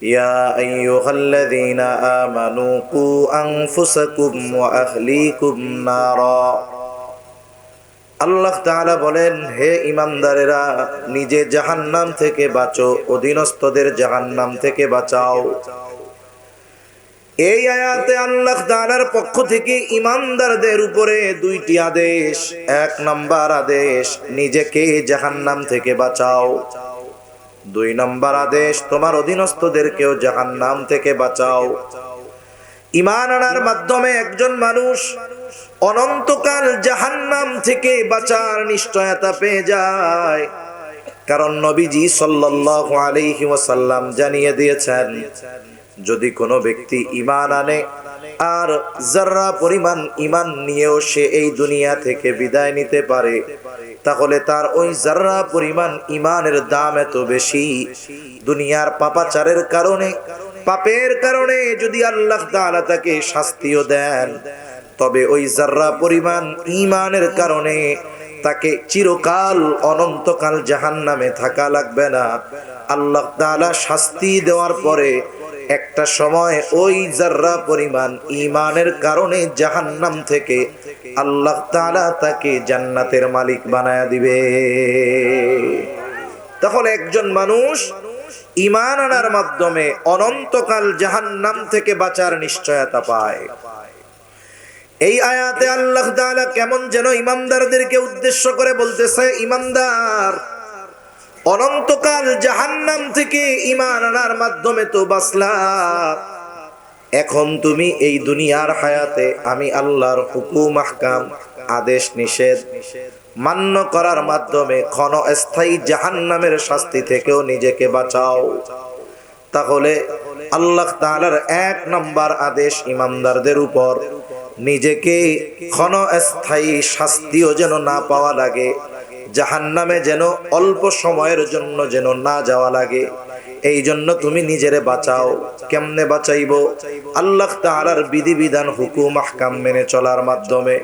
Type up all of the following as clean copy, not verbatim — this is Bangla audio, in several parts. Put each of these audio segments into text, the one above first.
ইয়া আইয়ুহাল্লাযীনা আমানু কু আনফুসাকুম ওয়া আহলিকুম নারা। আল্লাহ তাআলা বলেন, হে ঈমানদারেরা, নিজে জাহান্নাম থেকে বাঁচো, অধীনস্থদের জাহান্নাম থেকে বাঁচাও। এই আয়াতে আল্লাহ তাআলার পক্ষ থেকে ঈমানদারদের উপরে দুইটি আদেশ। এক নাম্বার আদেশ, নিজেকে জাহান্নাম থেকে বাঁচাও। দুই নাম্বার আদেশ, তোমার অধীনস্থদেরকেও জাহান্নাম থেকে বাঁচাও। ঈমান আনার মাধ্যমে একজন মানুষ অনন্তকাল জাহান্নাম থেকে বাঁচার নিশ্চয়তা পেয়ে যায়। কারণ নবীজি সাল্লাল্লাহু আলাইহি ওয়াসাল্লাম জানিয়ে দিয়েছেন, যদি কোনো ব্যক্তি ঈমান আনে আর যারা পরিমাণ ঈমান নিয়েও সে এই দুনিয়া থেকে বিদায় নিতে পারে, তাহলে তার ওই যারা পরিমাণ ঈমানের দাম এত বেশি। দুনিয়ার পাপাচারের কারণে, পাপের কারণে যদি আল্লাহ তাআলা তাকে শাস্তিও দেন, তবে ওই যারা পরিমাণ ঈমানের কারণে তাকে চিরকাল অনন্তকাল জাহান্নামে থাকা লাগবে না। আল্লাহ তাআলা শাস্তি দেওয়ার পরে একটা সময় ওই যারা পরিমাণ ঈমানের কারণে জাহান্নাম থেকে আল্লাহ তাআলা তাকে জান্নাতের মালিক বানায়া দিবে। তাহলে একজন মানুষ ঈমান আনার মাধ্যমে অনন্তকাল জাহান্নাম থেকে বাঁচার নিশ্চয়তা পায়। এই আয়াতে আল্লাহ তাআলা কেমন যেন ঈমানদারদেরকে উদ্দেশ্য করে বলতেছে, ঈমানদার, অনন্তকাল জাহান্নাম থেকে ঈমান আনার মাধ্যমে তো বাঁচলা। এখন তুমি এই দুনিয়ার হায়াতে আমি আল্লাহর হুকুম আহকাম, আদেশ নিষেধ মান্য করার মাধ্যমে ক্ষণস্থায়ী জাহান্নামের শাস্তি থেকেও নিজেকে বাঁচাও। তাহলে আল্লাহ তাআলার এক নম্বর আদেশ ঈমানদারদের উপর, নিজেকে ক্ষণস্থায়ী শাস্তিও যেন না পাওয়া লাগে, জাহান্নামে যেন অল্প সময়ের জন্য যেন না যাওয়া লাগে, এই জন্য তুমি নিজেরে বাঁচাও। কেমনে বাঁচাইবো? আল্লাহ তাআলার বিধিবিধান হুকুম আহকাম মেনে চলার মাধ্যমে।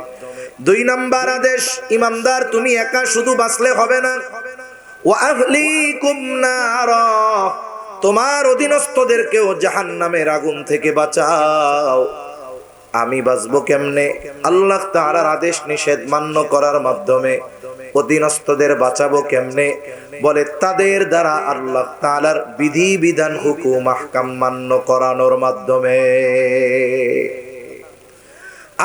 দুই নাম্বার আদেশ, ঈমানদার তুমি একা শুধু বাঁচলে হবে না, ওয়া আহলিকুম নারা, তোমার অধীনস্থদেরকেও জাহান্নামের আগুন থেকে বাঁচাও। আমি বাঁচবো কেমনে? আল্লাহ তাআলার আদেশ নিষেধ মান্য করার মাধ্যমে। অধীনস্থদের বাঁচাবো কেমনে? বলে তাদের দ্বারা আল্লাহ তাআলার বিধি বিধান হুকুম আহকাম মান্য করানোর মাধ্যমে।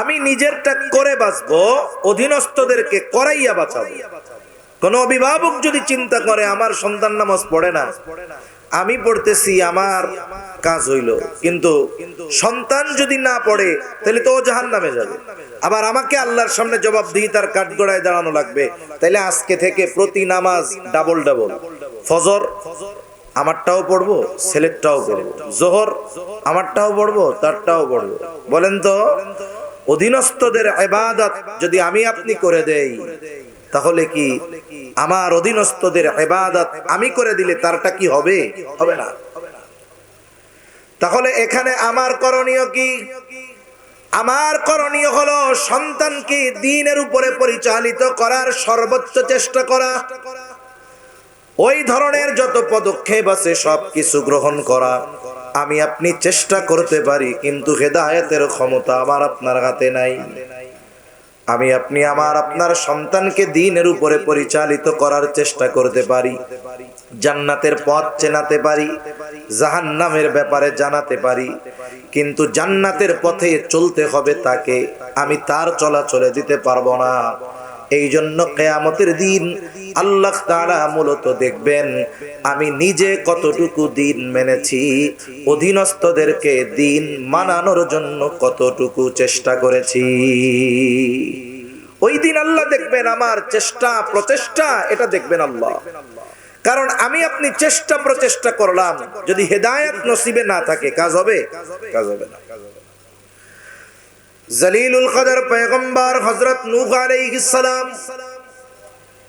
আমি নিজেরটা করে বাঁচবো, অধীনস্থদেরকে করাইয়া বাঁচাবো। কোন অভিভাবক যদি চিন্তা করে আমার সন্তান নামাজ পড়ে না, আমি পড়তেছি, আমার কাজ হইল, কিন্তু সন্তান যদি না পড়ে তাহলে তো ও জাহান্নামে যাবে, আবার আমাকে আল্লাহর সামনে জবাবদিহিতার কাঠগড়ায় দাঁড়ানো লাগবে। তাইলে আজকে থেকে প্রতি নামাজ ডাবল ডাবল, ফজর আমারটাও পড়বো, ছেলেরটাও পড়বো, জোহর আমারটাও পড়বো, তারটাও পড়বো। বলেন তো, অধীনস্থদের ইবাদত যদি আমি আপনি করে দেই, তাহলে কি আমার অধীনস্থদের ইবাদত আমি করে দিলে তারটা কি হবে? হবে না। তাহলে এখানে আমার করণীয় কি? আমার করণীয় হলো সন্তানকে দ্বীনের উপরে পরিচালিত করার সর্বোচ্চ চেষ্টা করা, ওই ধরনের যত পদক্ষেপ আছে সবকিছু গ্রহণ করা। আমি আপনি চেষ্টা করতে পারি, কিন্তু হেদায়েতের ক্ষমতা আমার আপনার হাতে নাই। আমি আপনি আমার আপনার সন্তানকে দ্বীনের উপরে পরিচালিত করার চেষ্টা করতে পারি, জান্নাতের পথ চেনাতে পারি, জাহান্নামের ব্যাপারে জানাতে পারি, কিন্তু জান্নাতের পথে চলতে হবে তাকে, আমি তার চলাচলে দিতে পারবো না। এই জন্য কিয়ামতের দিন আল্লাহ তাআলা মূলত দেখবেন আমি নিজে কতটুকু দ্বীন মেনেছি, অধীনস্থদেরকে দ্বীন মানানোর জন্য কতটুকু চেষ্টা করেছি। ওই দিন আল্লাহ দেখবেন আমার চেষ্টা প্রচেষ্টা, এটা দেখবেন আল্লাহ। কারণ আমি আপনি চেষ্টা প্রচেষ্টা করলাম, যদি হেদায়েত নসিবে না থাকে কাজ হবে? কাজ হবে না। জলিলুল কদর পয়গম্বর হযরত নূহ আলাইহিস সালাম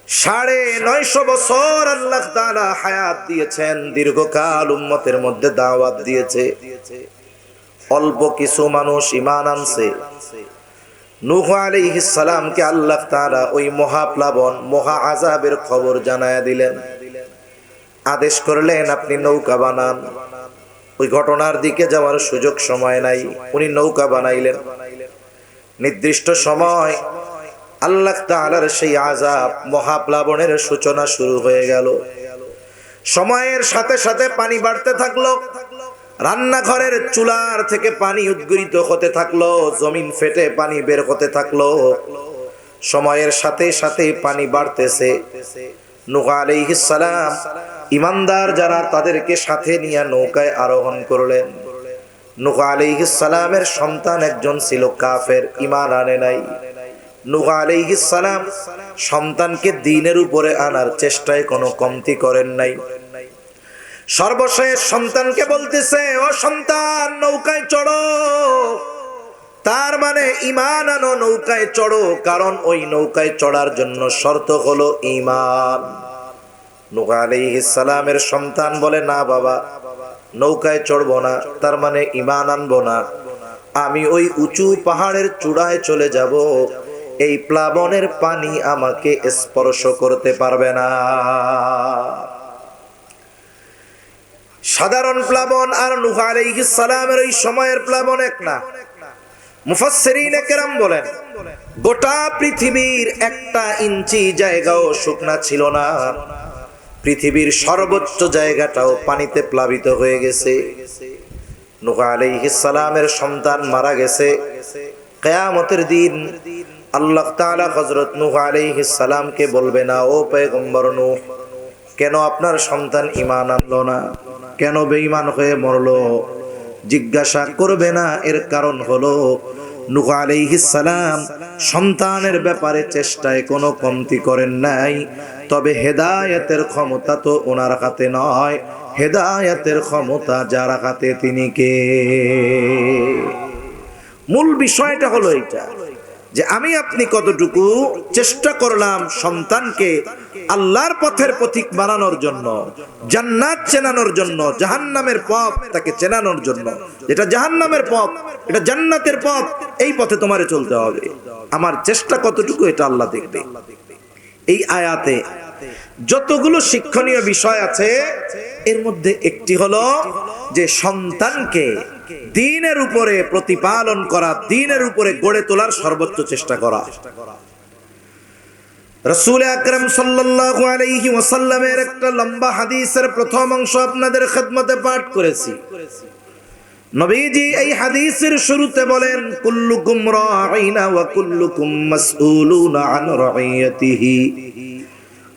950 বছর আল্লাহ তাআলা হায়াত দিয়েছেন, দীর্ঘকাল উম্মতের মধ্যে দাওয়াত দিয়েছে। অল্প কিছু মানুষ ঈমান আনছে। নূহ আলাইহিস সালামকে আল্লাহ তাআলা ওই মহাপ্লাবন, মহা আযাবের খবর জানায়া দিলেন। আদেশ করলেন আপনি নৌকা বানান। ওই ঘটনার দিকে যাওয়ার সুযোগ সময় নাই। উনি নৌকা বানাইলেন। নির্দিষ্ট সময় আল্লাহ তাআলার সেই আযাব মহাপ্লাবনের সূচনা শুরু হয়ে গেল। সময়ের সাথে সাথে পানি বাড়তে থাকলো। রান্নাঘরের চুলার থেকে পানি উদ্গীরিত হতে থাকলো, জমিন ফেটে পানি বের হতে থাকলো। সময়ের সাথে সাথে পানি বাড়তেছে। নূহ আলাইহিস সালাম ঈমানদার যারা তাদেরকে সাথে নিয়ে নৌকায় আরোহণ করলেন। নূহ আলাইহিস সালামের সন্তান একজন ছিল কাফের, ঈমান আনে নাই। নূহ আলাইহিস সালাম সন্তানকে দ্বীনের উপরে আনার চেষ্টায় কোনো কমতি করেন নাই। সর্বশেষ সন্তানকে বলতেছে, ও সন্তান, নৌকায় চড়ো। তার মানে ঈমান আনো, নৌকায় চড়ো। কারণ ওই নৌকায় চড়ার জন্য শর্ত হলো ঈমান। নূহ আলাইহিস সালামের সন্তান বলে, না বাবা, নৌকায় চড়বো না, তার মানে ঈমান আনবো না। আমি ওই উঁচু পাহাড়ের চূড়ায় চলে যাব, এই প্লাবনের পানি আমাকে স্পর্শ করতে পারবে না। সাধারণ প্লাবন আর নূহ আলাইহিস সালামের ওই সময়ের প্লাবন এক না। মুফাসসিরিনে কেরাম বলেন, গোটা পৃথিবীর 1 ইঞ্চি জায়গাও শুকনা ছিল না। পৃথিবীর সর্বোচ্চ জায়গাটাও পানিতে প্লাবিত হয়ে গেছে। নূহ আলাইহিস সালামের সন্তান মারা গেছে। কিয়ামতের দিন আল্লাহ তাআলা হযরত নূহ আলাইহিস সালামকে বলবে না, ও পয়গম্বর নূহ, কেন আপনার সন্তান ঈমান আনলো না, কেন বেঈমান হয়ে মরলো? জিজ্ঞাসা করবে না। এর কারণ হলো নূহ আলাইহিস সালাম সন্তানের ব্যাপারে চেষ্টায় কোনো কমতি করেন নাই। তবে হেদায়েতের ক্ষমতা তো ওনার হাতে নয়, হেদায়েতের ক্ষমতা যার হাতে তিনি কে। মূল বিষয়টা হলো এটা, যে আমি আপনি কতটুকু চেষ্টা করলাম সন্তানকে আল্লাহর পথের পথিক বানানোর জন্য, জান্নাত চেনানোর জন্য, জাহান্নামের পথ তাকে চেনানোর জন্য। যেটা জাহান্নামের পথ, এটা জান্নাতের পথ, এই পথে তোমারে চলতে হবে। আমার চেষ্টা কতটুকু এটা আল্লাহ দেখবে। এই আয়াতে যতগুলো শিক্ষণীয় বিষয় আছে, এর মধ্যে একটি হলো যে সন্তানকে দ্বীনের উপরে প্রতিপালন করা, দ্বীনের উপরে গড়ে তোলার সর্বোচ্চ চেষ্টা করা। রাসূল আকরাম সাল্লাল্লাহু আলাইহি ওয়াসাল্লামের একটা লম্বা হাদিসের প্রথম অংশ আপনাদের খেদমতে পাঠ করেছি। নবীজি এই হাদিসের শুরুতে বলেন, কুল্লুকুম রাঈনা ওয়া কুল্লুকুম মাসউলুনা আন রাঈয়াতিহি।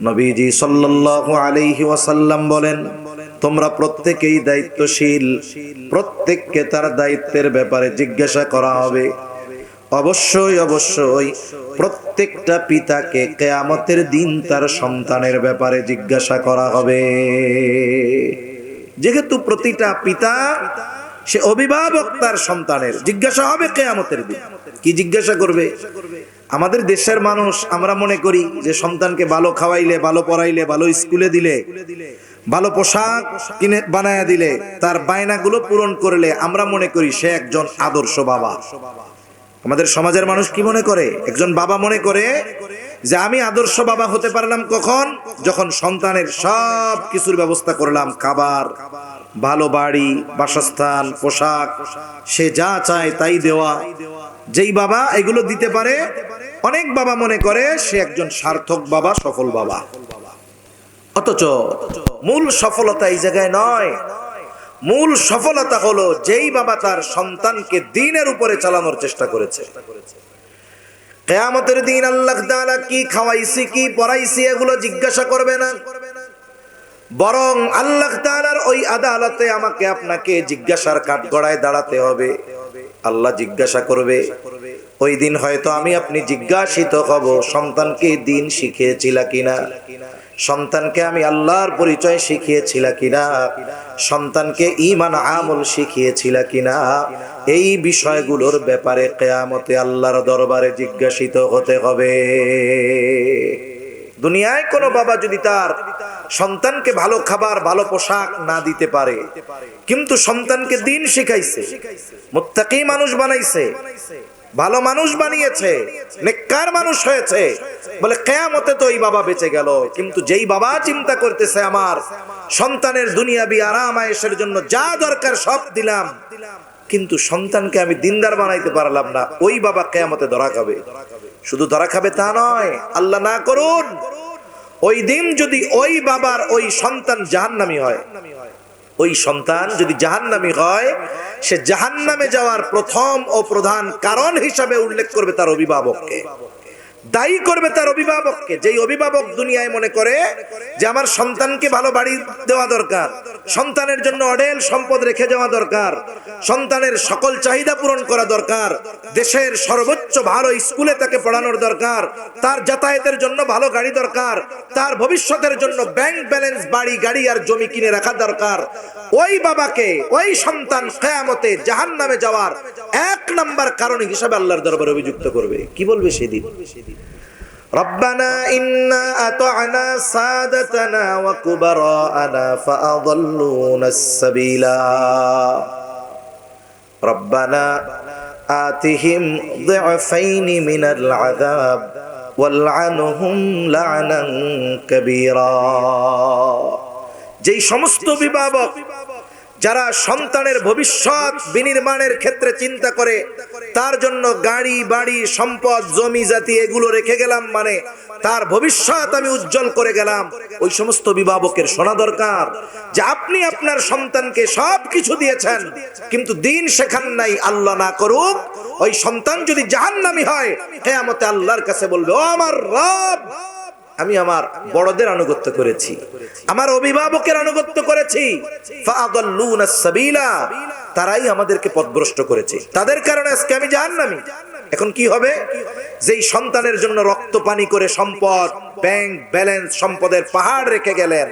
নবীজি সাল্লাল্লাহু আলাইহি ওয়াসাল্লাম বলেন, তোমরা প্রত্যেকেই দায়িত্বশীল, প্রত্যেককে তার দায়িত্বের ব্যাপারে জিজ্ঞাসা করা হবে। অবশ্যই অবশ্যই প্রত্যেকটা পিতাকে কিয়ামতের দিন তার সন্তানের ব্যাপারে জিজ্ঞাসা করা হবে। যেহেতু প্রতিটা পিতা সে অভিভাবক, তার সন্তানের জিজ্ঞাসা হবে কিয়ামতের দিন। কি জিজ্ঞাসা করবে? আমাদের দেশের মানুষ আমরা মনে করি যে সন্তানকে ভালো খাওয়াইলে, ভালো পড়াইলে, ভালো স্কুলে দিলে, ভালো পোশাক কিনে বানায়া দিলে, তার বায়নাগুলো পূরণ করলে আমরা মনে করি সে একজন আদর্শ বাবা। আমাদের সমাজের মানুষ কি মনে করে? একজন বাবা মনে করে যে আমি আদর্শ বাবা হতে পারলাম কখন? যখন সন্তানের সব কিছুর ব্যবস্থা করলাম, খাবার, ভালো বাড়ি, বাসস্থান, পোশাক, সে যা চায় তাই দেওয়া। যেই বাবা এগুলো দিতে পারে, অনেক বাবা মনে করে সে একজন সার্থক বাবা, সফল বাবা। অথচ মূল সফলতা এই জায়গায় নয়। মূল সফলতা হলো যেই বাবা তার সন্তানকে দ্বীনের উপরে চালানোর চেষ্টা করেছে। কিয়ামতের দিন আল্লাহ তাআলা কি খাওয়াইছি, কি পড়াইছি এগুলো জিজ্ঞাসা করবে না, বরং আল্লাহ তাআলার ওই আদালতে আমাকে আপনাকে জিজ্ঞাসার কাঠগড়ায় দাঁড়াতে হবে। আল্লাহ জিজ্ঞাসা করবে। ওই দিন হয়তো আমি আপনি জিজ্ঞাসিত হব, সন্তানকে দ্বীন শিখিয়েছিলা কিনা, সন্তানকে আমি আল্লাহর পরিচয় শিখিয়েছিলা কিনা, সন্তানকে ঈমান আমল শিখিয়েছিলা কিনা। এই বিষয়গুলোর ব্যাপারে কিয়ামতে আল্লাহর দরবারে জিজ্ঞাসিত হতে হবে। দুনিয়ায় কোনো বাবা যদি তার সন্তানকে ভালো খাবার, ভালো পোশাক না দিতে পারে, কিন্তু সন্তানকে দ্বীন শিখাইছে, মুত্তাকি মানুষ বানাইছে, ভালো মানুষ বানিয়েছে, নেককার মানুষ হয়েছে, বলে কিয়ামতে তো ওই বাবা বেঁচে গেল। কিন্তু যেই বাবা চিন্তা করতেছে আমার সন্তানের দুনিয়াবি আরাম আয়েশের জন্য যা দরকার সব দিলাম, কিন্তু সন্তানকে আমি দিনদার বানাইতে পারলাম না, ওই বাবা কিয়ামতে ধরা খাবে। শুধু ধরা খাবে তা নয়, আল্লাহ না করুন ওই দিন যদি ওই বাবার ওই সন্তান জাহান্নামী হয়, ওই সন্তান যদি জাহান্নামী হয়, সে জাহান্নামে যাওয়ার প্রথম ও প্রধান কারণ হিসাবে উল্লেখ করবে তার অভিভাবককে, দায়ী করবে তার অভিভাবককে। যেই অভিভাবক দুনিয়ায় মনে করে যে আমার সন্তানকে ভালো বাড়ি দেওয়া দরকার, সন্তানের জন্য অঢেল সম্পদ রেখে যাওয়া দরকার, সন্তানের সকল চাহিদা পূরণ করা দরকার, দেশের সর্বোচ্চ ভালো স্কুলে তাকে পড়ানোর দরকার, তার যাতায়াতের জন্য ভালো গাড়ি দরকার, তার ভবিষ্যতের জন্য ব্যাংক ব্যালেন্স, বাড়ি গাড়ি আর জমি কিনে রাখা দরকার, ওই বাবাকে ওই সন্তান কিয়ামতে জাহান্নামে যাওয়ার এক নাম্বার কারণ হিসাবে আল্লাহর দরবারে অভিযুক্ত করবে। কি বলবে সেদিন? রব্বানা ইন্না আতা'না সাদাতানা ওয়া কুবারা'না ফাআযাল্লুনাস সাবিলা রব্বানা আতিহিম দি'ফাইনি মিনাল আযাব ওয়ালআনহুম লা'নান কাবীরা। যেই সমস্ত অভিভাবক যারা সন্তানের ভবিষ্যৎ বিনির্মাণের ক্ষেত্রে চিন্তা করে, তার জন্য গাড়ি বাড়ি সম্পদ জমি জাতি এগুলো রেখে গেলাম, মানে তার ভবিষ্যৎ আমি উজ্জ্বল করে গেলাম, ওই সমস্ত অভিভাবকের শোনা দরকার যে আপনি আপনার সন্তানকে সব কিছু দিয়েছেন কিন্তু দিন শেখান নাই। আল্লাহ না করুক ওই সন্তান যদি জাহান্নামী হয়, কিয়ামতে আল্লাহর কাছে বলবে, ও আমার রব, আমি আমার বড়দের আনুগত্য করেছি, আমার অভিভাবকের আনুগত্য করেছি, ফাআযাল্লুনাস সাবিলা, তারাই আমাদেরকে পথভ্রষ্ট করেছে, তাদের কারণে আজকে আমি জাহান্নামী। এখন কি হবে? যেই সন্তানের জন্য রক্ত পানি করে সম্পদ, ব্যাংক ব্যালেন্স, সম্পদের পাহাড় রেখে গেলেন,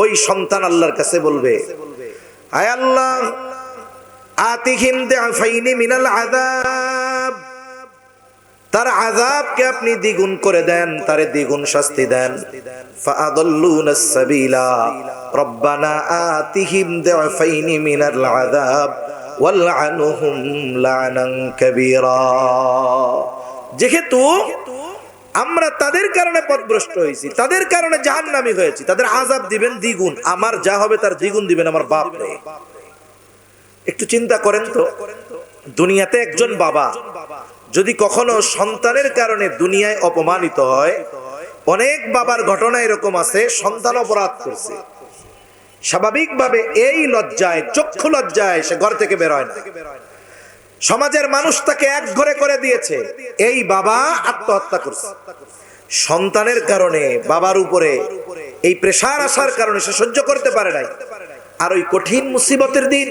ওই সন্তান আল্লাহর কাছে বলবে, আয় আল্লাহ, আতিহিম দি'ফাইনি মিনাল আযাব, তার আযাবকে আপনি দ্বিগুণ করে দেন, তারে দ্বিগুণ শাস্তি দেন। ফাআযাল্লুনাস সাবিলা রব্বানা আতিহিম দি'ফাইনি মিনাল আযাব ওয়ালআনহুম লা'নান কাবীরা। যেহেতু আমরা তাদের কারণে পথভ্রষ্ট হয়েছি, তাদের কারণে জাহান্নামী হয়েছি, তাদের আযাব দিবেন দ্বিগুণ, আমার যা হবে তার দ্বিগুণ দিবেন আমার বাপ রে। একটু চিন্তা করেন তো, দুনিয়াতে একজন বাবা যদি কখনো সন্তানের কারণে দুনিয়ায় অপমানিত হয়, অনেক বাবার ঘটনা এরকম আছে, সন্তান অপরাধ করছে, স্বাভাবিকভাবে এই লজ্জায়, চক্ষু লজ্জায় সে ঘর থেকে বের হয় না, সমাজের মানুষ তাকে এক ঘরে করে দিয়েছে, এই বাবা আত্মহত্যা করছে। সন্তানের কারণে বাবার উপরে এই প্রেসার আসার কারণে সে সহ্য করতে পারে নাই, আর ওই কঠিন মুসিবতের দিন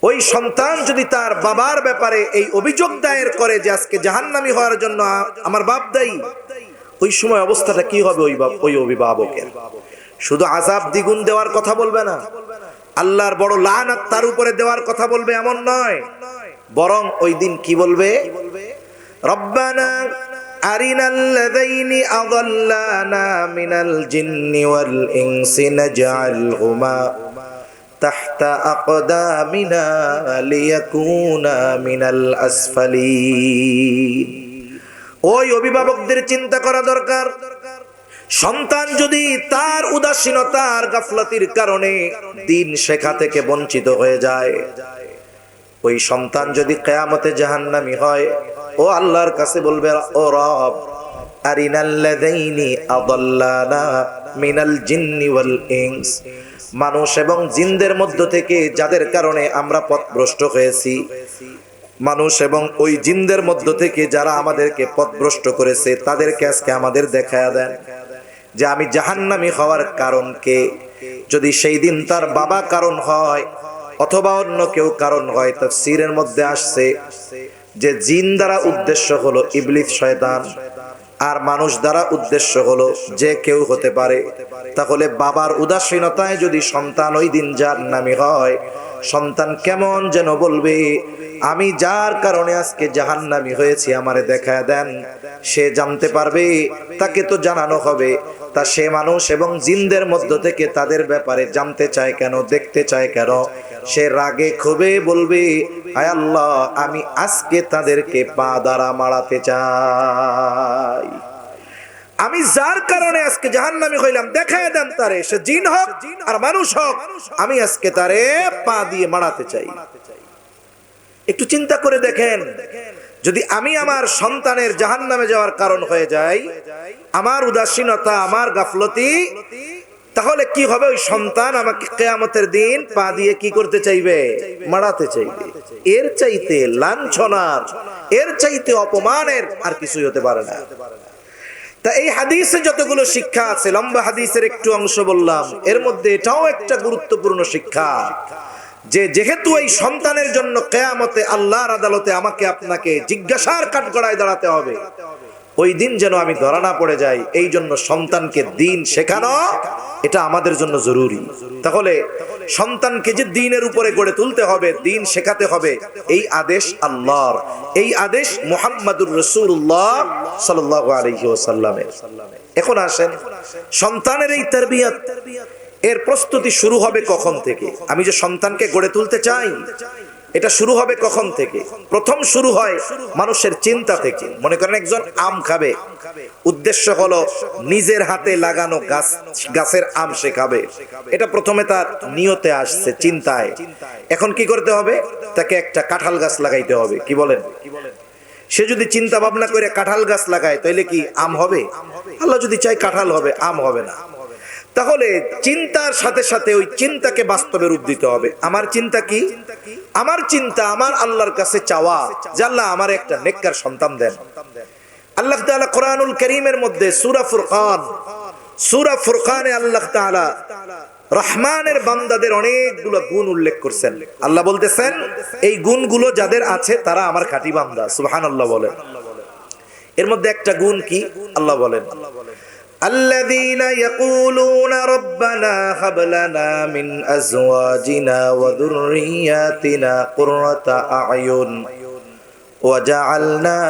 ওই সন্তান যদি তার বাবার ব্যাপারে এই অভিযোগ দায়ের করে যে আজকে জাহান্নামী হওয়ার জন্য আমার বাপ দায়ী, ওই সময় অবস্থাটা কি হবে ওই অভিভাবকের? শুধু আযাব দ্বিগুণ দেওয়ার কথা বলবে না, আল্লাহর বড় লানত তার উপরে দেওয়ার কথা বলবে এমন নয়, বরং ওই দিন কি বলবে? রব্বানা আরিনাল্লাযাইনি আযাল্লানা মিনাল জিন্নি ওয়াল ইনসি নাজআলহুমা তাহতা আকদামিনা লিয়াকুনা মিনাল আসফালিন। ওই অভিভাবকদের চিন্তা করা দরকার, সন্তান যদি তার উদাসীনতার গাফলাতির কারণে দিন শেখা থেকে বঞ্চিত হয়ে যায়, ওই সন্তান যদি কিয়ামতে জাহান্নামী হয়, ও আল্লাহর কাছে বলবে, ও রব, আরিনাল্লাযাইনি আযাল্লানা মিনাল জিন্নি ওয়াল ইনস, মানুষ এবং জিনদের মধ্য থেকে যাদের কারণে আমরা পথভ্রষ্ট হয়েছি, মানুষ এবং ওই জিনদের মধ্য থেকে যারা আমাদেরকে পথভ্রষ্ট করেছে, তাদেরকে আজকে আমাদের দেখায়া দেন যে আমি জাহান্নামী হওয়ার কারণ কে। যদি সেই দিন তার বাবা কারণ হয় অথবা অন্য কেউ কারণ হয়, তাফসীরের মধ্যে আসছে যে জিন দ্বারা উদ্দেশ্য হলো ইবলিস শয়তান, আর মানুষ দ্বারা উদ্দেশ্য হলো যে কেউ হতে পারে। তাহলে বাবার উদাসীনতায় যদি সন্তান ওই দিন জাহান্নামী হয়, সন্তান কেমন যেন বলবে, আমি যার কারণে আজকে জাহান্নামী হয়েছি আমারে দেখায় দেন। সে জানতে পারবে, তাকে তো জানানো হবে। তা সে মানুষ এবং জিনদের মধ্য থেকে তাদের ব্যাপারে জানতে চায় কেন, দেখতে চায় কেন? সে রাগে ক্ষোভে বলবে, আয় আল্লাহ, আমি আজকে তাদেরকে পা দ্বারা মারাতে চাই। আমি যার কারণে আজকে জাহান্নামী হইলাম দেখায় দেন তারে, সে জিন হোক আর মানুষ হোক, আমি আজকে তারে পা দিয়ে মারাতে চাই। একটু চিন্তা করে দেখেন, যদি আমি আমার সন্তানের জাহান্নামে যাওয়ার কারণ হয়ে যাই, আমার উদাসীনতা, আমার গাফলতি, তাহলে কি হবে? ওই সন্তান আমাকে কিয়ামতের দিন পা দিয়ে কি করতে চাইবে? মারাতে চাইবে। এর চাইতে লাঞ্ছনার, এর চাইতে অপমানের আর কিছুই হতে পারে না। তা এই হাদিসে যতগুলো শিক্ষা আছে, লম্বা হাদিসের একটু অংশ বললাম, এর মধ্যে এটাও একটা গুরুত্বপূর্ণ শিক্ষা যে যেহেতু এই সন্তানের জন্য কিয়ামতে আল্লাহর আদালতে আমাকে আপনাকে জিজ্ঞাসার কাঠগড়ায় দাঁড়াতে হবে, ওই দিন যেন আমি ধরা না পড়ে যাই, এই জন্য সন্তানকে দ্বীন শেখানো এটা আমাদের জন্য জরুরি। তাহলে সন্তানকে যে দ্বীনের উপরে গড়ে তুলতে হবে, দ্বীন শেখাতে হবে, এই আদেশ আল্লাহর, এই আদেশ মুহাম্মাদুর রাসূলুল্লাহ সাল্লাল্লাহু আলাইহি ওয়াসাল্লামের। এখন আসেন, সন্তানের এই তারবিয়াত, এর প্রস্তুতি শুরু হবে কখন থেকে? আমি যে সন্তানকে গড়ে তুলতে চাই, এটা শুরু হবে কখন থেকে? প্রথম শুরু হয় মানুষের চিন্তা থেকে। মনে করেন একজন আম খাবে, উদ্দেশ্য হলো নিজের হাতে লাগানো গাছের আম সে খাবে, এটা প্রথমে তার নিয়তে আসছে, চিন্তায়। এখন কি করতে হবে? তাকে একটা কাঁঠাল গাছ লাগাইতে হবে। কি বলেন? সে যদি চিন্তা ভাবনা করে কাঁঠাল গাছ লাগায়, তাহলে কি আম হবে? আল্লাহ যদি চাই কাঁঠাল হবে, আম হবে না। তাহলে চিন্তার সাথে সাথে ওই চিন্তাকে বাস্তবে রূপ দিতে হবে। আমার চিন্তা কি? আমার চিন্তা আমার আল্লাহর কাছে চাওয়া যে আল্লাহ আমার একটা নেককার সন্তান দেন। আল্লাহ তাআলা কোরআনুল কারীমের মধ্যে সূরা ফুরকানে আল্লাহ তাআলা রহমানের বান্দাদের অনেকগুলো গুণ উল্লেখ করছেন। আল্লাহ বলতেছেন, এই গুণগুলো যাদের আছে তারা আমার খাঁটি বান্দা। সুবহানাল্লাহ বলেন। এর মধ্যে একটা গুণ কি? আল্লাহ বলেন, الذين يقولون ربنا هب لنا من أزواجنا وذرياتنا قرة أعين وجعلنا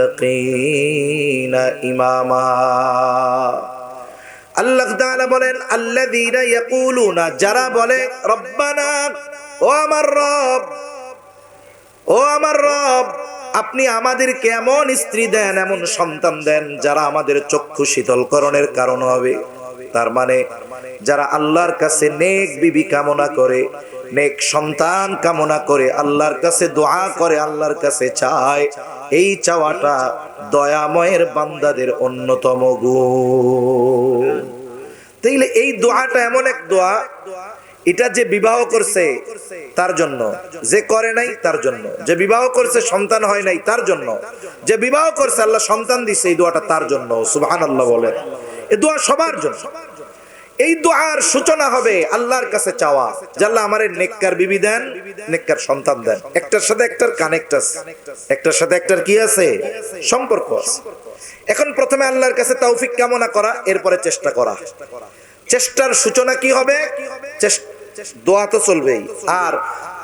للمتقين إماما। আল্লাহ তাআলা বলেন, আল্লাযীনা ইয়াকুলুনা, যারা বলে, রব্বানা, ও আমার রব, ও আমার রব, আপনি আমাদেরকে এমন স্ত্রী দেন, এমন সন্তান দেন যারা আমাদের চক্ষু শীতলকরণের কারণ হবে। তার মানে যারা আল্লাহর কাছে নেক বিবি কামনা করে, নেক সন্তান কামনা করে, আল্লাহর কাছে দোয়া করে, আল্লাহর কাছে চায়, এই চাওয়াটা দয়াময়ের বান্দাদের অন্যতম গুণ। তাইলে এই দোয়াটা এমন এক দোয়া, এটা যে বিবাহ করছে তার জন্য, যে করে নাই তার জন্য, যে বিবাহ করছে সন্তান হয় নাই তার জন্য, যে বিবাহ করছে আল্লাহ সন্তান দিছে, এই দোয়াটা তার জন্য। সুবহানাল্লাহ বলেন। এই দোয়া সবার জন্য। এই দোয়ার সূচনা হবে আল্লাহর কাছে চাওয়া যে আল্লাহ আমারে নেককার বিবি দেন, নেককার সন্তান দেন। একটার সাথে একটার কানেক্ট আছে, একটার সাথে একটার কি আছে? সম্পর্ক আছে। এখন প্রথমে আল্লাহর কাছে তৌফিক কামনা করা, এরপরে চেষ্টা করা। চেষ্টার সূচনা কি হবে? দোয়া তো চলবেই, আর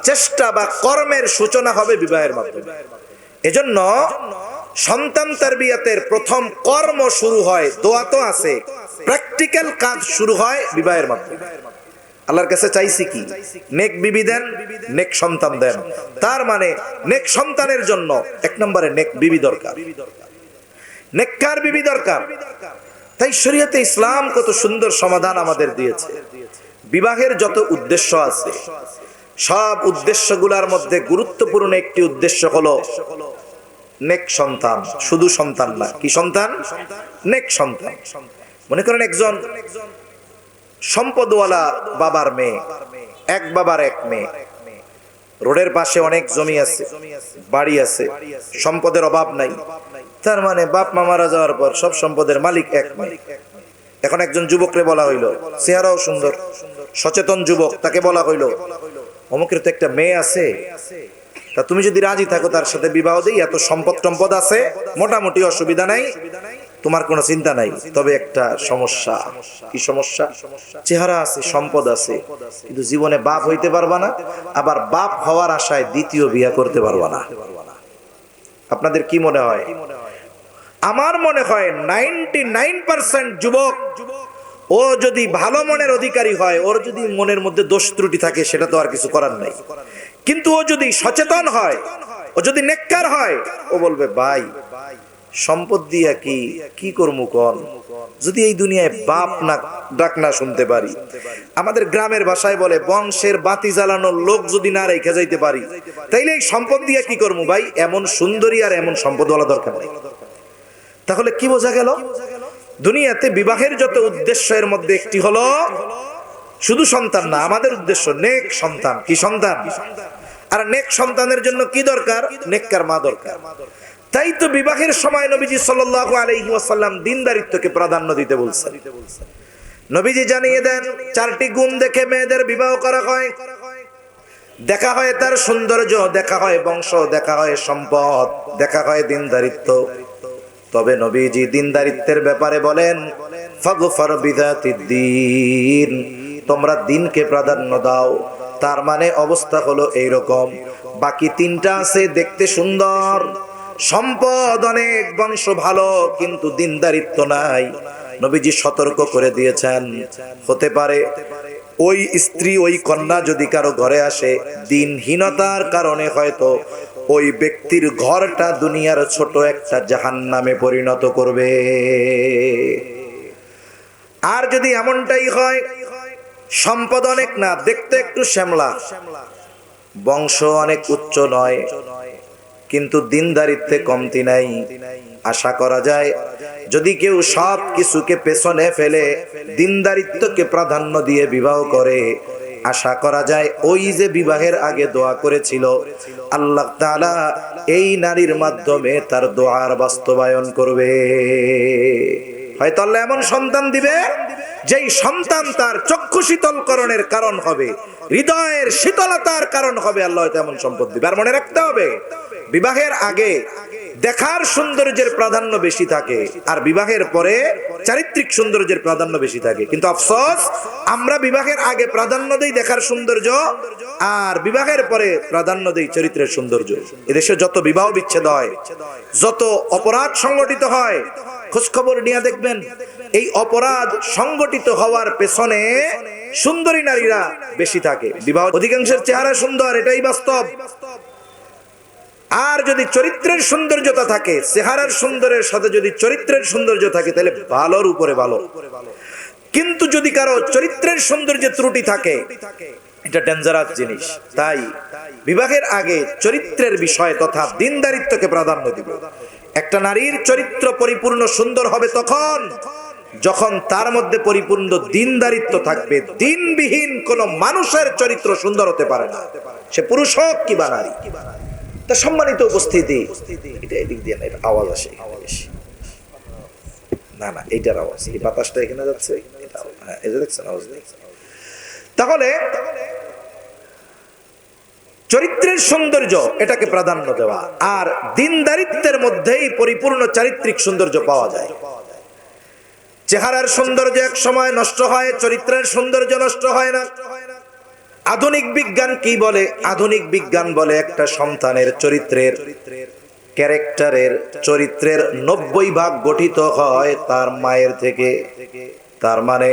চেষ্টা বা কর্মের সূচনা হবে বিবাহের মাধ্যমে। এজন্য সন্তান তারবিয়াতের প্রথম কর্ম শুরু হয়, দোয়া তো আছে, প্র্যাকটিক্যাল কাজ শুরু হয় বিবাহের মাধ্যমে। আল্লাহর কাছে চাইছি কি? নেক বিবি দেন, নেক সন্তান দেন। তার মানে নেক সন্তানের জন্য এক নম্বরে নেক বিবি দরকার, নেককার বিবি দরকার। তাই শরীয়তে ইসলাম কত সুন্দর সমাধান আমাদের দিয়েছে। বিবাহের যত উদ্দেশ্য আছে, সব উদ্দেশ্যগুলোর মধ্যে গুরুত্বপূর্ণ একটি উদ্দেশ্য হলো নেক সন্তান। শুধু সন্তান না, কি সন্তান? নেক সন্তান। মনে করেন একজন সম্পদওয়ালা বাবার মেয়ে, এক বাবার এক মেয়ে, রোডের পাশে অনেক জমি আছে, বাড়ি আছে, সম্পদের অভাব নাই। তার মানে বাপ মা মারা যাওয়ার পর সব সম্পদের মালিক এক মেয়ে। এখন একজন যুবকরে বলা হইল, চেহারাও সুন্দর, সচেতন যুবক, তাকে বলা হইল, অমুকের তো একটা মেয়ে আছে, তা তুমি যদি রাজি থাকো তার সাথে বিবাহ দিই, এত সম্পদ টম্পদ আছে, মোটামুটি অসুবিধা নাই, তোমার কোনো চিন্তা নাই, তবে একটা সমস্যা। কি সমস্যা? চেহারা আছে, সম্পদ আছে, কিন্তু জীবনে বাপ হইতে পারবা না, আবার বাপ হওয়ার আশায় দ্বিতীয় বিয়ে করতে পারবা না। আপনাদের কি মনে হয়? আমার মনে হয় 99% যুবক, ও যদি ভালো মনের অধিকারী হয়, ওর যদি মনের মধ্যে দোষ ত্রুটি থাকে, সেটা তো আর কিছু করার নাই। কিন্তু ও যদি সচেতন হয়, ও যদি নেককার হয়, ও বলবে ভাই সম্পদ দিয়া কি করবো কোন, যদি এই দুনিয়ায় বাপ না ডাক না শুনতে পারি। আমাদের গ্রামের ভাষায় বলে, বংশের বাতি জ্বালানোর লোক যদি না রেখে যাইতে পারি, তাইলে এই সম্পদ দিয়া কি করবো ভাই? এমন সুন্দরী আর এমন সম্পদওয়ালা দরকার নেই। তাহলে কি বোঝা গেল? দুনিয়াতে বিবাহের যত উদ্দেশ্যের মধ্যে একটি হলো শুধু সন্তান না, আমাদের উদ্দেশ্য নেক সন্তান। কি সন্তান? আর নেক সন্তানের জন্য কি দরকার? নেককার মা দরকার। তাই তো বিবাহের সময় নবীজি সাল্লাল্লাহু আলাইহি ওয়াসাল্লাম দ্বীনদারিত্বকে প্রাধান্য দিতে বলছেন। নবীজি জানিয়ে দেন, 4টি গুণ দেখে মেয়েদের বিবাহ করা হয়। দেখা হয় তার সৌন্দর্য, দেখা হয় বংশ, দেখা হয় সম্পদ, দেখা হয় দ্বীনদারিত্ব। তবে নবীজি দ্বীনদারিত্বের ব্যাপারে বলেন, ফাগফার বিযাতিদ দ্বীন, তোমরা দ্বীনকে প্রাধান্য দাও। তার মানে অবস্থা হলো এইরকম, বাকি 3টা আছে দেখতে সুন্দর, সম্পদ অনেক, বংশ ভালো, কিন্তু দ্বীনদারিত্ব নাই। নবীজি সতর্ক করে দিয়েছেন, হতে পারে ওই স্ত্রী, ওই কন্যা যদি কারো ঘরে আসে, দ্বীনহীনতার কারণে হয়তো ওই ব্যক্তির ঘরটা দুনিয়ার ছোট একটা জাহান্নামে পরিণত করবে। আর যদি এমনটাই হয়, সম্পদ অনেক না, দেখতে একটু শ্যামলা, বংশ অনেক উচ্চ নয়, কিন্তু দ্বীনদারিত্বে কমতি নাই, আশা করা যায় যদি কেউ সব কিছুকে পেছনে ফেলে দ্বীনদারিত্বকে প্রাধান্য দিয়ে বিবাহ করে, আশা করা যায় ওই যে বিবাহের আগে দোয়া করেছিল, আল্লাহ তাআলা এই নারীর মাধ্যমে তার দোয়ার বাস্তবায়ন করবে। হয়তো আল্লাহ এমন সন্তান দিবে, যেই সন্তান তার চক্ষু শীতলকরণের কারণ হবে, হৃদয়ের শীতলতার কারণ হবে। আল্লাহ হয়তো এমন সম্পদ দিবে। আর মনে রাখতে হবে, বিবাহের আগে দেখার সৌন্দর্যের প্রাধান্য বেশি থাকে, আর বিবাহের পরে চারিত্রিক সৌন্দর্যের প্রাধান্য বেশি থাকে। কিন্তু আফসোস, আমরা বিবাহের আগে প্রাধান্য দেই দেখার সৌন্দর্য, আর বিবাহের পরে প্রাধান্য দেই চরিত্রের সৌন্দর্য। এদেশে যত বিবাহ বিচ্ছেদ হয়, যত অপরাধ সংগঠিত হয়, খোঁজ খবর নিয়ে দেখবেন, এই অপরাধ সংগঠিত হওয়ার পেছনে সুন্দরী নারীরা বেশি থাকে। বিবাহ অধিকাংশের চেহারা সুন্দর, এটাই বাস্তব। আর যদি চরিত্রের সৌন্দর্যতা থাকে, চেহারার সুন্দরের সাথে যদি চরিত্রের সৌন্দর্য থাকে, তাহলে ভালোর উপরে ভালো। কিন্তু যদি কারো চরিত্রের সৌন্দর্যে ত্রুটি থাকে, এটা ডেঞ্জারাস জিনিস। তাই বিবাহের আগে চরিত্রের বিষয় তথা দ্বীনদারিত্বকে প্রাধান্য দিব। একটা নারীর চরিত্র পরিপূর্ণ সুন্দর হবে তখন যখন তার মধ্যে পরিপূর্ণ দ্বীনদারিত্ব থাকবে। দ্বীনবিহীন কোন মানুষের চরিত্র সুন্দর হতে পারে না, সে পুরুষ হোক কিংবা নারী। তা সম্মানিত উপস্থিতি, এটা এদিক দিয়ে না, এটা আওয়াজ আসে বেশি। না না, এইটার আওয়াজ, এই বাতাসটা এখানে যাচ্ছে, এটা হ্যাঁ, এই যে দেখছেন আওয়াজ নেই। তাহলে চরিত্রের সৌন্দর্য, এটাকে প্রাধান্য দেওয়া, আর দ্বীনদারিত্বের মধ্যেই পরিপূর্ণ চারিত্রিক সৌন্দর্য পাওয়া যায়। চেহারার সৌন্দর্য এক সময় নষ্ট হয়, চরিত্রের সৌন্দর্য নষ্ট হয় না। আধুনিক বিজ্ঞান কি বলে? আধুনিক বিজ্ঞান বলে একটা সন্তানের চরিত্রের, ক্যারেক্টারের, চরিত্রের 90% গঠিত হয় তার মায়ের থেকে। তার মানে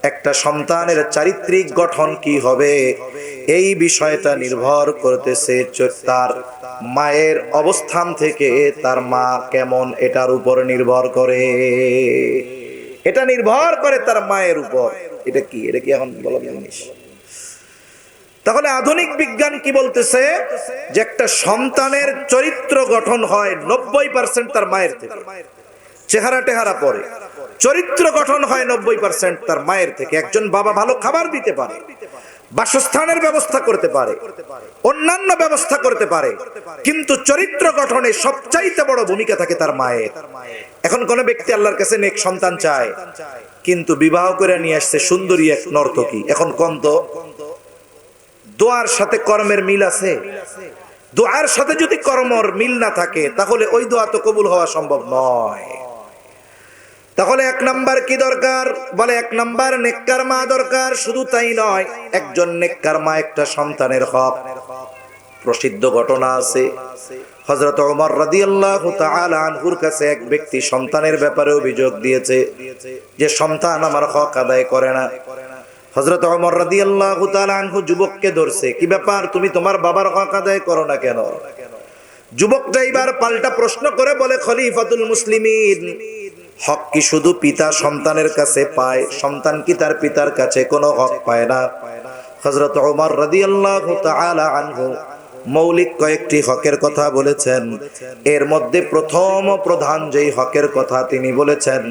একটা সন্তানের চারিত্রিক গঠন কি হবে, এই বিষয়টা নির্ভর করতেছে তার মায়ের অবস্থান থেকে। তার মা কেমন, এটার উপর নির্ভর করে। এটা নির্ভর করে তার মায়ের উপর। এটা কি এখন বলা জিনিস? তাহলে আধুনিক বিজ্ঞান কি বলতেছে, যে একটা সন্তানের চরিত্র গঠন হয় 90% তার মায়ের থেকে। চেহারা টেহারা পরে, চরিত্র গঠন হয় 90% তার মায়ের থেকে। একজন বাবা ভালো খাবার দিতে পারে, বাসস্থানের ব্যবস্থা করতে পারে, অন্যান্য ব্যবস্থা করতে পারে, কিন্তু চরিত্র গঠনে সবচাইতে বড় ভূমিকা থাকে তার মায়ের। এখন কোন ব্যক্তি আল্লাহর কাছে নেক সন্তান চায়, কিন্তু বিবাহ করে নিয়ে আসছে সুন্দরী এক নর্তকী। এখন কোন তো দোয়ার সাথে কর্মের মিল আছে? দোয়ার সাথে যদি কর্মের মিল না থাকে, তাহলে ওই দোয়া তো কবুল হওয়া সম্ভব নয়। তাহলে এক নাম্বার কি দরকার? বলে এক নাম্বার নেককার মা দরকার। শুধু তাই নয়, একজন নেককার মা একটা সন্তানের হক। প্রসিদ্ধ ঘটনা আছে, হযরত ওমর রাদিয়াল্লাহু তাআলা আনহুর কাছে এক ব্যক্তি সন্তানের ব্যাপারে অভিযোগ দিয়েছে যে সন্তান আমার হক আদায় করে না। হযরত ওমর রাদিয়াল্লাহু তাআলা আনহু যুবককে ধরছে, কি ব্যাপার, তুমি তোমার বাবার হক আদায় করো না কেন? যুবকটা এবার পাল্টা প্রশ্ন করে বলে, খলিফাতুল মুসলিমিন, হক কি শুধু পিতা সন্তানের কাছে পায়? সন্তান কি তার পিতার কাছে কোনো হক পায় না? হযরত ওমর রাদিয়াল্লাহু তাআলা আনহু মৌলিক কয়েকটি হকের কথা বলেছেন। এর মধ্যে প্রথম প্রধান যেই হকের কথা তিনি বলেছেন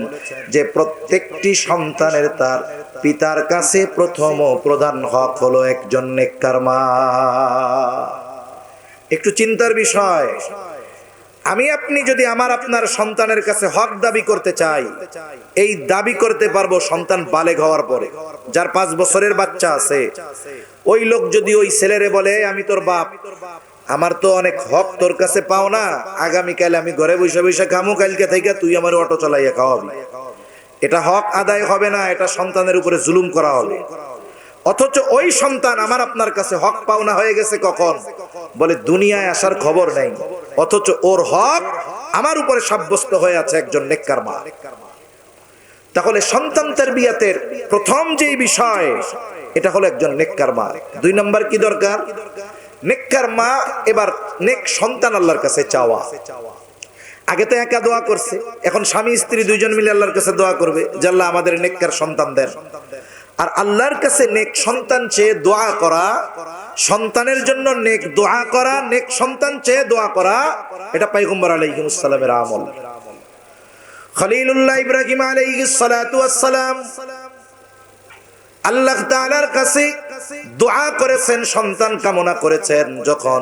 যে প্রত্যেকটি সন্তানের তার পিতার কাছে প্রথম ও প্রধান হক হলো একজন নেককার মা। একটু চিন্তার বিষয়, আমি আপনি যদি আমার আপনার সন্তানের কাছে হক দাবি করতে চাই, এই দাবি করতে পারবো সন্তান বালেগ হওয়ার পরে। যার 5 বছরের বাচ্চা আছে, ওই লোক যদি ওই ছেলেরে বলে, আমি তোর বাপ, আমার তো অনেক হক তোর কাছে পাও না, আগামীকাল আমি ঘরে বসে বসে খামু, কালকে থেকে তুই আমার অটো চালাইয়া খাওয়াবি, এটা হক আদায় হবে না, এটা সন্তানের উপরে জুলুম করা হবে। অথচ ওই সন্তান আমার আপনার কাছে হক পাওনা হয়ে গেছে কখন? বলে দুনিয়ায় আসার খবর নেই, অথচ ওর হক আমার উপরে সাব্যস্ত হয়ে আছে একজন নেককার মা। তাহলে সন্তান তারবিয়াতের প্রথম যেই বিষয়, এটা হলো একজন নেককার মা। 2 নাম্বার কি দরকার? নেককার মা এবার নেক সন্তান আল্লাহর কাছে চাওয়া। আগে তো একা দোয়া করছে, এখন স্বামী স্ত্রী দুইজন মিলে আল্লাহর কাছে দোয়া করবে যে আল্লাহ আমাদের নেককার সন্তান দেন। আর আল্লাহর কাছে নেক সন্তান চেয়ে দোয়া করা, সন্তানের জন্য নেক দোয়া করা, নেক সন্তান চেয়ে দোয়া করা, এটা পয়গম্বর আলাইহিস সালামের আমল। খলিলুল্লাহ ইব্রাহিম আলাইহিস সালাতু ওয়াস সালাম আল্লাহ তাআলার কাছে দোয়া করেছেন, সন্তান কামনা করেছেন। যখন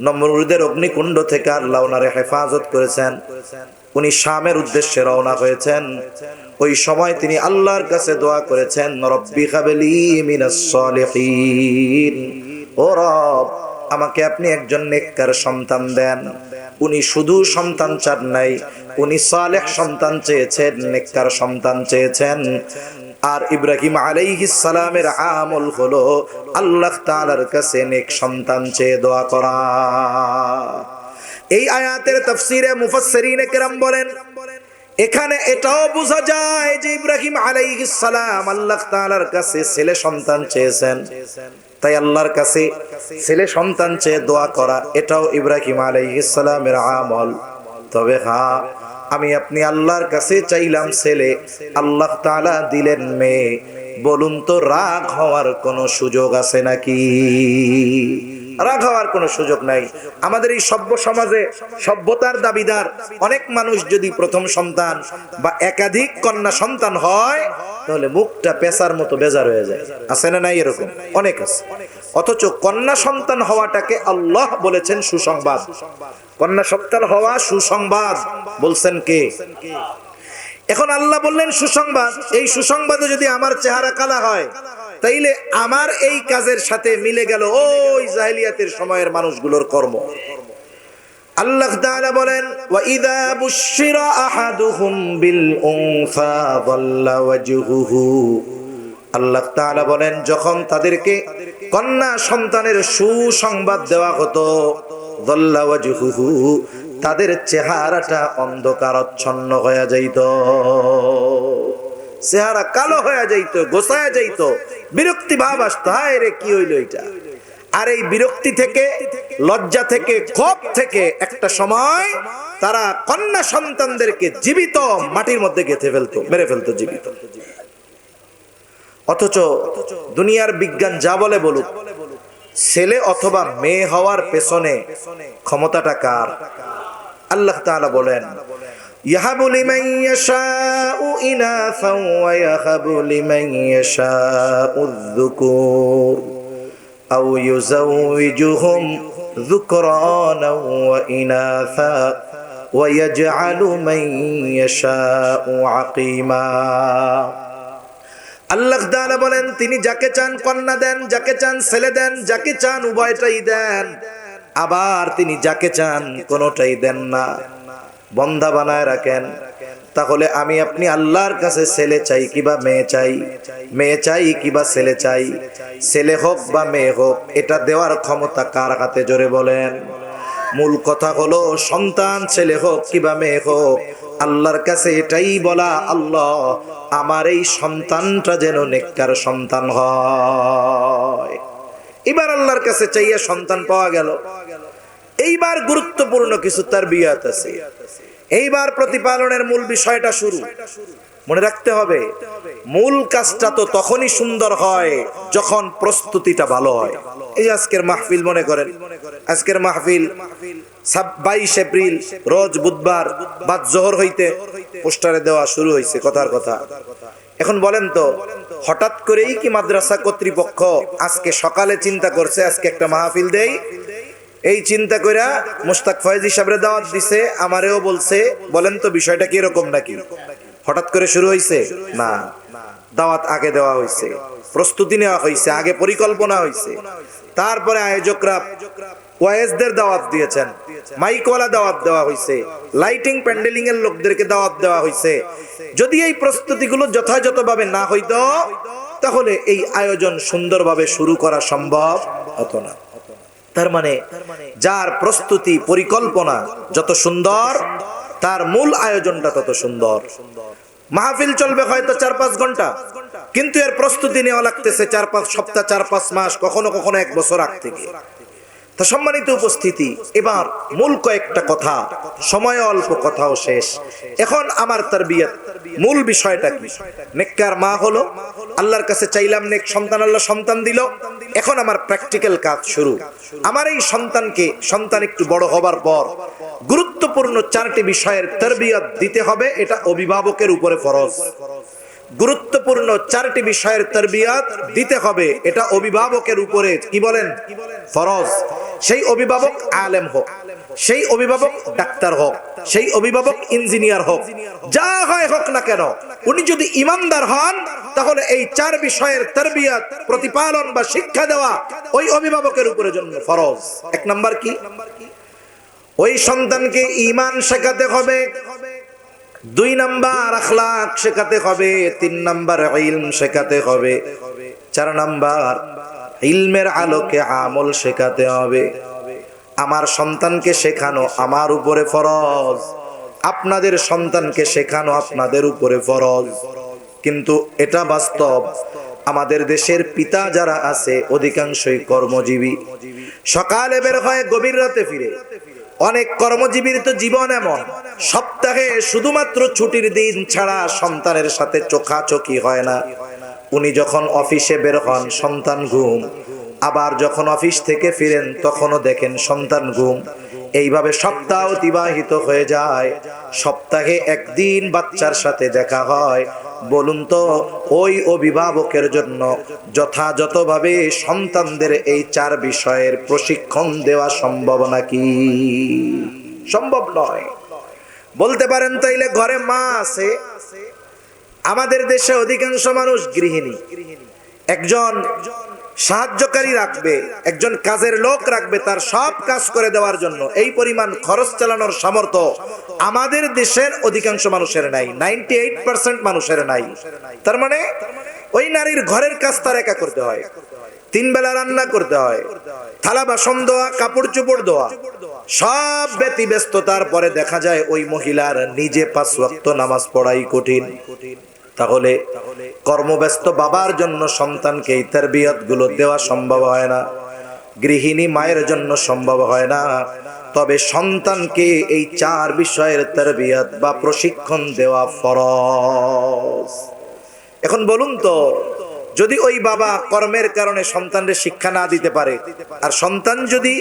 নমরুদের অগ্নিকুণ্ড থেকে আল্লাহ ওনারে হেফাজত করেছেন, উনি শামের উদ্দেশ্যে রওনা হয়েছেন, ওই সময় তিনি আল্লাহর কাছে দোয়া করেছেন, রব্বি হাবলি মিনাস সালিহিন, ও রব আমাকে আপনি একজন নেককার সন্তান দেন। উনি শুধু সন্তান চান নাই, উনি সালেহ সন্তান চেয়েছেন, নেককার সন্তান চেয়েছেন। আর ইব্রাহিম আলাইহিস সালামের আমল হলো আল্লাহ তাআলার কাছে নেক সন্তান চেয়ে দোয়া করা। এই আয়াতের তাফসীরে মুফাসসিরিনে কেরাম বলেন, এখানে এটাও বোঝা যায় যে ইব্রাহিম আলাইহিস সালাম আল্লাহ তাআলার কাছে ছেলে সন্তান চেয়েছেন, তাই আল্লাহর কাছে ছেলে সন্তান চেয়ে দোয়া করা এটাও ইব্রাহিম আলাইহিস সালামের আমল। তবে হ্যাঁ, আমি আপনি আল্লাহর কাছে চাইলাম ছেলে, আল্লাহ তাআলা দিলেন মেয়ে, বলুন তো রাগ হওয়ার কোনো সুযোগ আছে নাকি? রাগ হওয়ার কোনো সুযোগ নাই। আমাদের এই সভ্য সমাজে সভ্যতার দাবিদার অনেক মানুষ যদি প্রথম সন্তান বা একাধিক কন্যা সন্তান হয়, তাহলে মুখটা পেশার মতো বেজার হয়ে যায়। আছে না নাই? এরকম অনেক আছে। অথচ কন্যা সন্তান হওয়াটাকে আল্লাহ বলেছেন সুসংবাদ। কন্যা সন্তান হওয়া সুসংবাদ বলছেন কে? এখন আল্লাহ বললেন সুসংবাদ। এই সুসংবাদে যদি আমার চেহারা কালা হয়, তাইলে আমার এই কাজের সাথে মিলে গেল ওই জাহেলিয়াতের সময়ের মানুষগুলোর কর্ম। আল্লাহ তাআলা বলেন, ওয়া ইযা বুশিরা আহাদুহুম বিল উনসা যাল্লা ওয়াজহুহু, আল্লাহ তাআলা বলেন যখন তাদেরকে কন্যা সন্তানের সুসংবাদ দেওয়া হতো, যাল্লা ওয়াজহুহু, তাদের চেহারাটা অন্ধকারাচ্ছন্ন হয়ে যাইত, চেহারা কালো হয়ে যাইত, গোছায়া যাইত, বিরক্তি ভাব আসতো, হায় রে কি হইল এটা। আর এই বিরক্তি থেকে, লজ্জা থেকে, ক্ষোভ থেকে একটা সময় তারা কন্যা সন্তানদেরকে জীবিত মাটির মধ্যে গেঁথে ফেলতো, মেরে ফেলতো জীবিত। অথচ দুনিয়ার বিজ্ঞান যা বলে বলুক, ছেলে অথবা মেয়ে হওয়ার পেছনে ক্ষমতাটা কার? আল্লাহ তাআলা বলেন, ইয়াহাবু লিমান ইয়াশাউ ইনাসান ওয়া ইয়াহাবু লিমান ইয়াশাউ যুকুর আও ইউযাওয়িজুহুম যুকরানা ওয়া ইনাসা ওয়া ইয়াজআলু মান ইয়াশাউ আকীমা। আল্লাহ তাআলা বলেন, তিনি যাকে চান কন্যা দেন, যাকে চান ছেলে দেন, যাকে চান উভয়টাই দেন। আবার তিনি যাকে চান কোনোটাই দেন না, বন্ধা বানায় রাখেন। তাহলে আমি আপনি আল্লাহর কাছে ছেলে চাই কিবা মেয়ে চাই, মেয়ে চাই কিবা ছেলে চাই, ছেলে হোক বা মেয়ে হোক, এটা দেওয়ার ক্ষমতা কার হাতে জোরে বলেন? মূল কথা হলো সন্তান ছেলে হোক কিবা মেয়ে হোক, আল্লাহর কাছে এটাই বলা, আল্লাহ আমার এই সন্তানটা যেন নেককার সন্তান হয়। এবার আল্লাহর কাছে চাইয়া সন্তান পাওয়া গেল। এইবার গুরুত্বপূর্ণ কিছু তারবিয়াত আছে। এইবার প্রতিপালনের মূল বিষয়টা শুরু। মনে রাখতে হবে, মূল কাজটা তো তখনই সুন্দর হয় যখন প্রস্তুতিটা ভালো হয়। এই আজকের মাহফিল মনে করেন, আজকের মাহফিল 22 এপ্রিল রোজ বুধবার বাদ জোহর হইতে পোস্টারে দেওয়া শুরু হয়েছে কথার কথা। এখন বলেন তো, হঠাৎ করেই কি মাদ্রাসা কর্তৃপক্ষ আজকে সকালে চিন্তা করছে আজকে একটা মাহফিল দেই? এই চিন্তা কইরা মুস্তাক ফয়েজি সাহেবের দাওয়াত দিছে, আমারেও বলছে, বলেন তো বিষয়টা কি এরকম নাকি? হঠাৎ করে শুরু হইছে? না, দাওয়াত আগে দেওয়া হইছে, প্রস্তুতি নেওয়া হইছে, আগে পরিকল্পনা হইছে। তারপরে আয়োজকরা ওয়াইজদের দাওয়াত দিয়েছেন, মাইকওয়ালা দাওয়াত দেওয়া হইছে, লাইটিং প্যান্ডেলিং এর লোকদেরকে দাওয়াত দেওয়া হইছে। যদি এই প্রস্তুতিগুলো যথাযথভাবে না হইতো তাহলে এই আয়োজন সুন্দরভাবে শুরু করা সম্ভব হতো না। তার মানে যার প্রস্তুতি পরিকল্পনা যত সুন্দর, তার মূল আয়োজনটা তত সুন্দর। মাহফিল চলবে হয়তো 4-5 ঘন্টা, কিন্তু এর প্রস্তুতি নেওয়া লাগতেছে 4-5 সপ্তাহ, 4-5 মাস, কখনো কখনো 1 বছর আগ থেকে। তা সম্মানিত উপস্থিতি, এবার মূল কয়েকটা কথা, সময় অল্প, কথাও শেষ। এখন আমার তারবিয়াত মূল বিষয়টা কি? নেককার মা হলো, আল্লাহর কাছে চাইলাম নেক সন্তান, আল্লাহ সন্তান দিল। এখন আমার প্র্যাকটিক্যাল কাজ শুরু। আমার এই সন্তান একটু বড় হবার পর গুরুত্বপূর্ণ 4টি বিষয়ের তারবিয়াত দিতে হবে, এটা অভিভাবকের উপরে ফরজ। গুরুত্বপূর্ণ 4টি বিষয়ের তারবিয়াত দিতে হবে, এটা অভিভাবকের উপরে কি বলেন? ফরজ। সেই অভিভাবক আলেম হোক, সেই অভিভাবক ডাক্তার হোক, সেই অভিভাবক ইঞ্জিনিয়ার হোক, যা হয় হোক না কেন, উনি যদি ইমানদার হন তাহলে এই 4 বিষয়ের তারবিয়াত প্রতিপালন বা শিক্ষা দেওয়া ওই অভিভাবকের উপরে জন্য ফরজ। 1 নাম্বার কি? ওই সন্তানকে ঈমান শেখাতে হবে, 2 নাম্বার আখলাক শেখাতে হবে, 3 নাম্বার ইলম শেখাতে হবে, 4 নাম্বার ইলমের আলোকে আমল শেখাতে হবে। আমার সন্তানকে শেখানো আমার উপরে ফরজ, আপনাদের সন্তানকে শেখানো আপনাদের উপরে ফরজ। কিন্তু এটা বাস্তব, আমাদের দেশের পিতা যারা আছে অধিকাংশই কর্মজীবী, সকালে বের হয় গভীর রাতে ফিরে। অনেক কর্মজীবীর তো জীবন এমন, সপ্তাহে শুধুমাত্র ছুটির দিন ছাড়া সন্তানের সাথে চোখাচোখি হয় না। উনি যখন অফিসে বের হন সন্তান ঘুম, আবার যখন অফিস থেকে ফিরেন তখনও দেখেন সন্তান ঘুম। এইভাবে সপ্তাহ অতিবাহিত হয়ে যায়। সপ্তাহে 1 দিন বাচ্চার সাথে দেখা হয়। বলুন তো ওই অভিভাবকের জন্য যথাযথভাবে সন্তানদের এই 4 বিষয়ের প্রশিক্ষণ দেওয়া সম্ভব নাকি? সম্ভব নয়। বলতে পারেন তাইলে ঘরে মা আছে। আমাদের দেশে অধিকাংশ মানুষ গৃহিণী, একজন সাহায্যকারী রাখবে, একজন কাজের লোক রাখবে তার সব কাজ করে দেওয়ার জন্য। এই পরিমাণ খরচ চালানোর সামর্থ্য আমাদের দেশের অধিকাংশ মানুষের নাই, 98% মানুষের নাই। তার মানে ওই নারীর ঘরের কাজ তার একা করতে হয়, 3 বেলা রান্না করতে হয়, থালা বাসন ধোয়া, কাপড় চোপড় ধোয়া, সব ব্যতিব্যস্ততার পরে দেখা যায় ওই মহিলার নিজে 5 ওয়াক্ত নামাজ পড়াই কঠিন। তাহলে কর্মব্যস্ত বাবার জন্য সন্তানকে এই তারবিয়াত গুলো দেওয়া সম্ভব হয় না, গৃহিণী মায়ের জন্য সম্ভব হয় না। তবে সন্তানকে এই 4 বিষয়ের তারবিয়াত বা প্রশিক্ষণ দেওয়া ফরজ। এখন বলুন তো, যদি ওই বাবা কর্মের কারণে সন্তানকে শিক্ষা না দিতে পারে, আর সন্তান যদি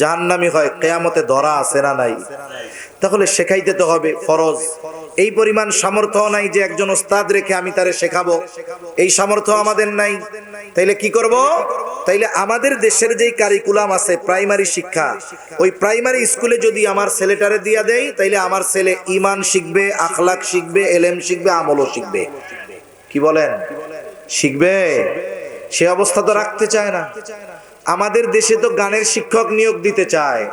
জাহান্নামী হয়, কিয়ামতে ধরা আছে না নাই, তাহলে শেখাইতে তো হবে, ফরজ। এই পরিমাণ সামর্থ্য নাই যে একজন ওস্তাদ রেখে আমি তারে শেখাবো, এই সামর্থ্য আমাদের নাই। তাইলে কি করব? তাইলে আমাদের দেশের যেই কারিকুলাম আছে প্রাইমারি শিক্ষা, ওই প্রাইমারি স্কুলে যদি আমার ছেলেটারে দিয়া দেই, তাইলে আমার ছেলে ঈমান শিখবে, আখলাক শিখবে, ইলম শিখবে, আমলও শিখবে। কি বলেন? শিখবে? সে অবস্থা তো রাখতে চায় না। আমাদের দেশে তো গানের শিক্ষক নিয়োগ দিতে চায়,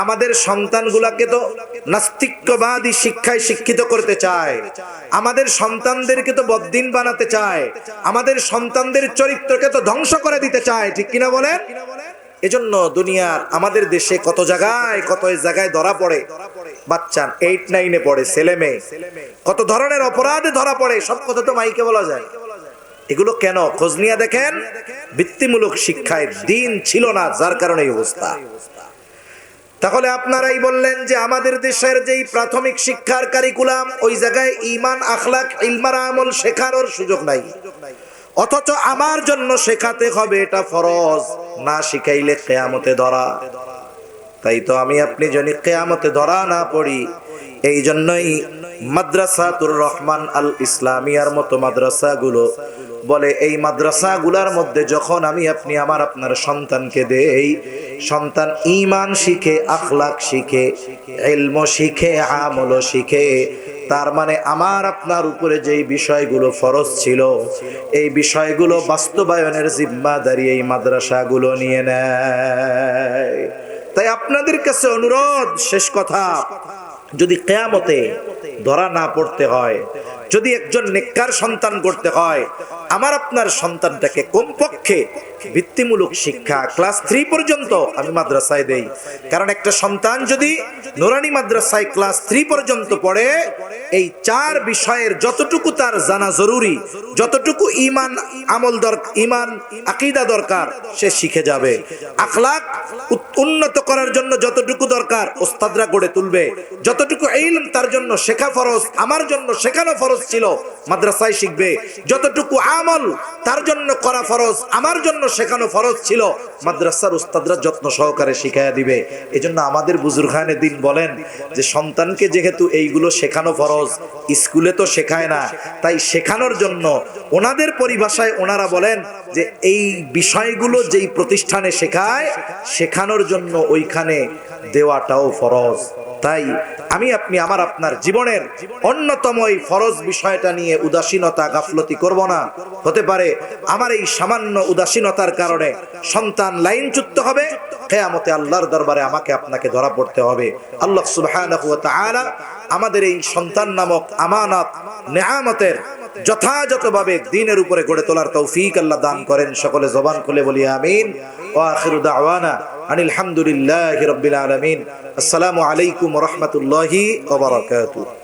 আমাদের সন্তানগুলাকে তো নাস্তিক্যবাদী শিক্ষায় শিক্ষিত করতে চায়, আমাদের সন্তানদেরকে তো বদ্দিন বানাতে চায়, আমাদের সন্তানদের চরিত্রকে তো ধ্বংস করে দিতে চায়, ঠিক কিনা বলেন? এজন্য দুনিয়ার আমাদের দেশে কত জায়গায় ধরা পড়ে বাচ্চা 8-9-এ পড়ে ছেলে মেয়ে, কত ধরনের অপরাধে ধরা পড়ে, সব কথা তো মাইকে বলা যায়। এগুলো কেন? খোঁজ নিয়ে দেখেন, বৃত্তিমূলক শিক্ষায় দিন ছিল না, যার কারণে এই অবস্থা। তাহলে আপনারাই বললেন যে আমাদের দেশের যেই প্রাথমিক শিক্ষার কারিকুলাম, ওই জায়গায় ঈমান, আখলাক, ইলমার আমল শেখানোর সুযোগ নাই, অথচ আমার জন্য শেখাতে হবে, এটা ফরজ, না শিখাইলে কিয়ামতে ধরা। তাই তো আমি আপনি যদি কিয়ামতে ধরা না পড়ি, এই জন্যই মাদ্রাসাতুর রহমান আল ইসলামিয়ার মতো মাদ্রাসাগুলো বলে, এই মাদ্রাসাগুলোর মধ্যে যখন আমি আপনি আমার আপনার সন্তানকে দেই, সন্তান ঈমান শিখে, আখলাক শিখে, ইলম শিখে, আমল শিখে, তার মানে আমার আপনার উপরে যেই বিষয়গুলো ফরজ ছিল, এই বিষয়গুলো বাস্তবায়নের জিম্মাদারি এই মাদ্রাসাগুলো নিয়ে নেয়। তাই আপনাদের কাছে অনুরোধ, শেষ কথা, যদি কিয়ামতে ধরা না পড়তে হয়, যদি একজন নেককার সন্তান করতে হয়, আমার আপনার সন্তানটাকে কমপক্ষে ভিত্তিমূলক শিক্ষা ক্লাস 3 পর্যন্ত আমি মাদ্রাসায় দেই। কারণ একটা সন্তান যদি নুরানি মাদ্রাসায় ক্লাস 3 পর্যন্ত পড়ে, এই 4 বিষয়ের যতটুকু তার জানা জরুরি, যতটুকু ঈমান আমল দরকার, ঈমান আকীদা দরকার, সে শিখে যাবে। আখলাক উন্নত করার জন্য যতটুকু দরকার ওস্তাদরা গড়ে তুলবে, যতটুকু ইলম তার জন্য শেখা ফরজ, আমার জন্য শেখানো ফরজ ছিল, মাদ্রাসায় শিখবে। যতটুকু আমল তার জন্য করা ফরজ, আমার জন্য শেখানো ফরজ ছিল, মাদ্রাসার উস্তাদরা যত্ন সহকারে শিখাইয়া দিবে। এজন্য আমাদের বুজুর্গানে দিন বলেন যে সন্তানকে যেহেতু এইগুলো শেখানো ফরজ, স্কুলে তো শেখায় না, তাই শেখানোর জন্য ওনাদের পরিভাষায় ওনারা বলেন যে এই বিষয়গুলো যেই প্রতিষ্ঠানে শেখায়, শেখানোর জন্য ওইখানে দেওয়াটাও ফরজ। তাই আমি আপনি আমার আপনার জীবনের অন্যতম এই ফরজ বিষয়টা নিয়ে উদাসীনতা, গাফলতি করব না। হতে পারে আমার এই সামান্য উদাসীনতার কারণে সন্তান লাইনচ্যুত হবে, কিয়ামতে আল্লাহর দরবারে আমাকে আপনাকে ধরা পড়তে হবে। আল্লাহ সুবহানাহু ওয়া তাআলা আমাদের এই সন্তান নামক আমানত, নেয়ামতের যথাযথভাবে দ্বীনের উপরে গড়ে তোলার তৌফিক আল্লাহ দান করেন। সকলে জবান খুলে বলি আমিন। ওয়া আখিরু দাওয়ানা আনিল হামদুলিল্লাহি রাব্বিল আলামিন। আসসালামু আলাইকুম ওয়া রাহমাতুল্লাহি ওয়া বারাকাতুহু।